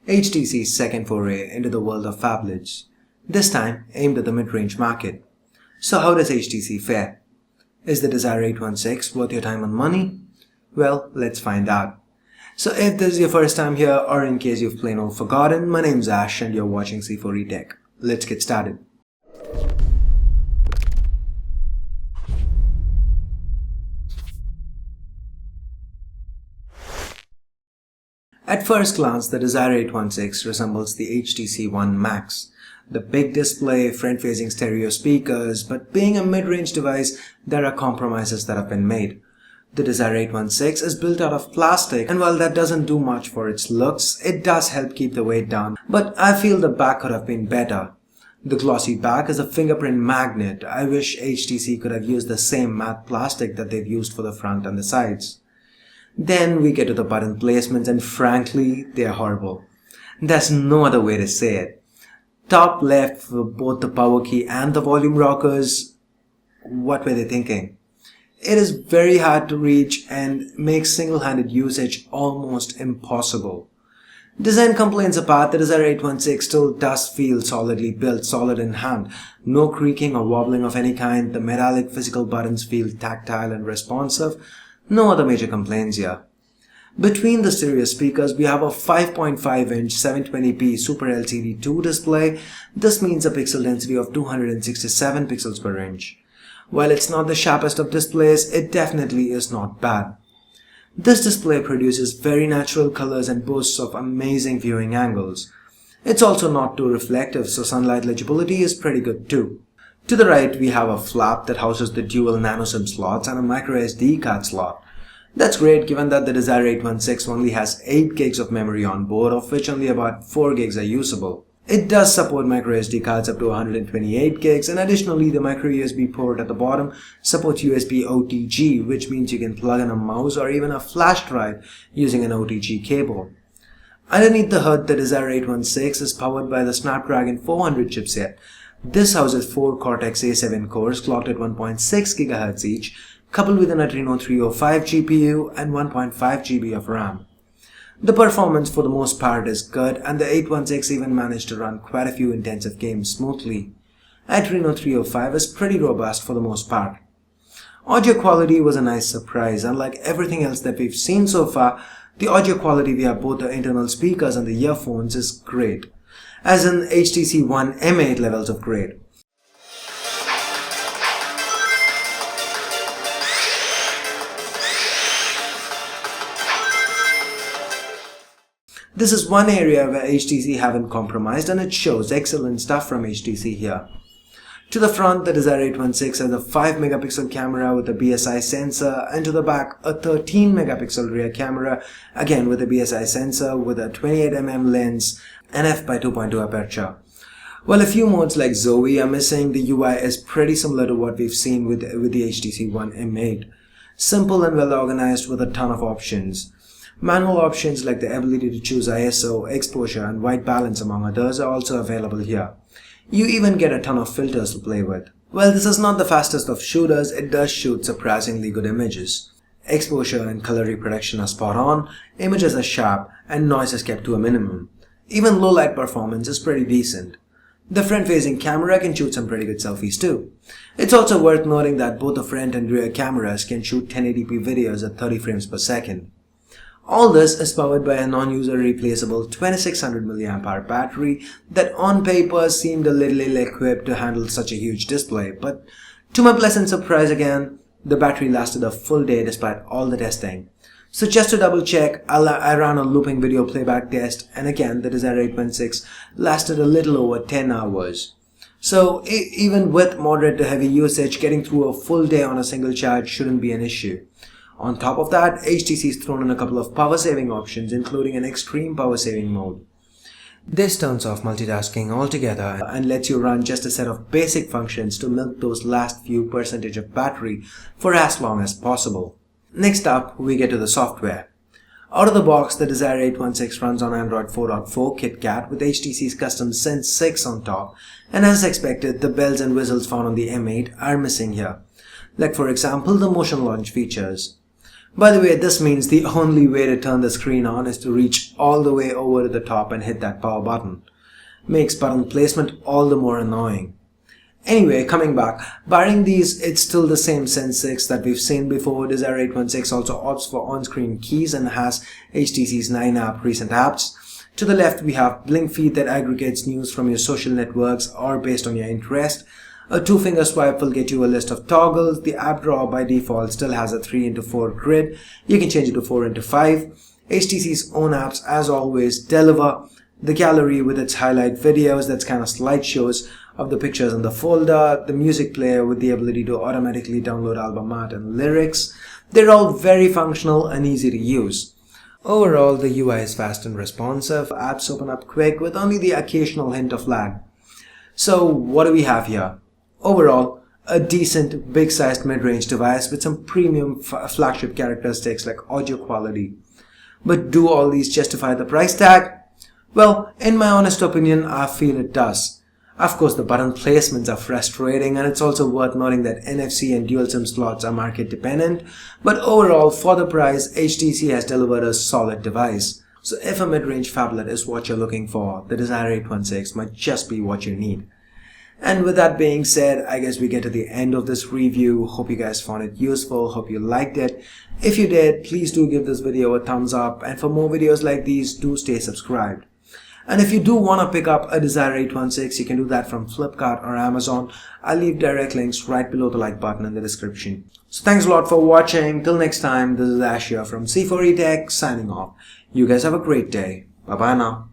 HTC's second foray into the world of phablets, this time aimed at the mid-range market. So how does HTC fare? Is the Desire 816 worth your time and money? Well, let's find out. So if this is your first time here, or in case you've plain old forgotten, my name's Ash and you're watching C4E Tech. Let's get started. At first glance, the Desire 816 resembles the HTC One Max. The big display, front-facing stereo speakers, but being a mid-range device, there are compromises that have been made. The Desire 816 is built out of plastic, and while that doesn't do much for its looks, it does help keep the weight down, but I feel the back could have been better. The glossy back is a fingerprint magnet. I wish HTC could have used the same matte plastic that they've used for the front and the sides. Then we get to the button placements, and frankly, they're horrible. There's no other way to say it. Top left for both the power key and the volume rockers. What were they thinking? It is very hard to reach and makes single-handed usage almost impossible. Design complaints apart, the Desire 816 still does feel solidly built, solid in hand. No creaking or wobbling of any kind. The metallic physical buttons feel tactile and responsive. No other major complaints here. Between the stereo speakers, we have a 5.5-inch 720p SuperLCD 2 display. This means a pixel density of 267 pixels per inch. While it's not the sharpest of displays, it definitely is not bad. This display produces very natural colors and boasts of amazing viewing angles. It's also not too reflective, so sunlight legibility is pretty good too. To the right, we have a flap that houses the dual nano SIM slots and a microSD card slot. That's great given that the Desire 816 only has 8 gigs of memory on board, of which only about 4 gigs are usable. It does support microSD cards up to 128 gigs, and additionally the microUSB port at the bottom supports USB OTG, which means you can plug in a mouse or even a flash drive using an OTG cable. Underneath the hood, the Desire 816 is powered by the Snapdragon 400 chipset. This houses 4 Cortex A7 cores clocked at 1.6 GHz each, coupled with an Adreno 305 GPU and 1.5 GB of RAM. The performance for the most part is good, and the 816 even managed to run quite a few intensive games smoothly. Adreno 305 is pretty robust for the most part. Audio quality was a nice surprise. Unlike everything else that we've seen so far, the audio quality via both the internal speakers and the earphones is great, as in HTC One M8 levels of great. This is one area where HTC haven't compromised, and it shows. Excellent stuff from HTC here. To the front, the Desire 816 has a 5 megapixel camera with a BSI sensor, and to the back, a 13 megapixel rear camera, again with a BSI sensor with a 28mm lens and f/2.2 aperture. While a few modes like Zoe are missing, the UI is pretty similar to what we've seen with the HTC One M8. Simple and well organized with a ton of options. Manual options like the ability to choose ISO, exposure and white balance among others are also available here. You even get a ton of filters to play with. While this is not the fastest of shooters, it does shoot surprisingly good images. Exposure and color reproduction are spot on, images are sharp, and noise is kept to a minimum. Even low light performance is pretty decent. The front-facing camera can shoot some pretty good selfies too. It's also worth noting that both the front and rear cameras can shoot 1080p videos at 30 frames per second. All this is powered by a non-user replaceable 2600 mAh battery that on paper seemed a little ill-equipped to handle such a huge display, but to my pleasant surprise again, the battery lasted a full day despite all the testing. So just to double check, I ran a looping video playback test, and again the Desire 816 lasted a little over 10 hours. So even with moderate to heavy usage, getting through a full day on a single charge shouldn't be an issue. On top of that, HTC's thrown in a couple of power saving options, including an extreme power saving mode. This turns off multitasking altogether and lets you run just a set of basic functions to milk those last few percentage of battery for as long as possible. Next up, we get to the software. Out of the box, the Desire 816 runs on Android 4.4 KitKat with HTC's custom Sense 6 on top, and as expected, the bells and whistles found on the M8 are missing here. Like for example, the motion launch features. By the way, this means the only way to turn the screen on is to reach all the way over to the top and hit that power button. Makes button placement all the more annoying. Anyway, coming back, barring these, it's still the same Sense 6 that we've seen before. Desire 816 also opts for on-screen keys and has HTC's 9-app recent apps. To the left, we have Blink Feed that aggregates news from your social networks or based on your interest. A 2-finger swipe will get you a list of toggles. The app drawer by default still has a 3x4 grid. You can change it to 4x5. HTC's own apps, as always, deliver. The gallery with its highlight videos, that's kind of slideshows of the pictures in the folder. The music player with the ability to automatically download album art and lyrics. They're all very functional and easy to use. Overall, the UI is fast and responsive. Apps open up quick with only the occasional hint of lag. So what do we have here? Overall, a decent, big-sized mid-range device with some premium flagship characteristics like audio quality. But do all these justify the price tag? Well, in my honest opinion, I feel it does. Of course, the button placements are frustrating, and it's also worth noting that NFC and dual SIM slots are market dependent, but overall, for the price, HTC has delivered a solid device. So if a mid-range phablet is what you're looking for, the Desire 816 might just be what you need. And with that being said, I guess we get to the end of this review. Hope you guys found it useful. Hope you liked it. If you did, please do give this video a thumbs up, and for more videos like these, do stay subscribed. And if you do want to pick up a Desire 816, you can do that from Flipkart or Amazon. I'll leave direct links right below the like button in the description. So thanks a lot for watching. Till next time, this is Ash here from C4E Tech signing off. You guys have a great day. Bye bye now.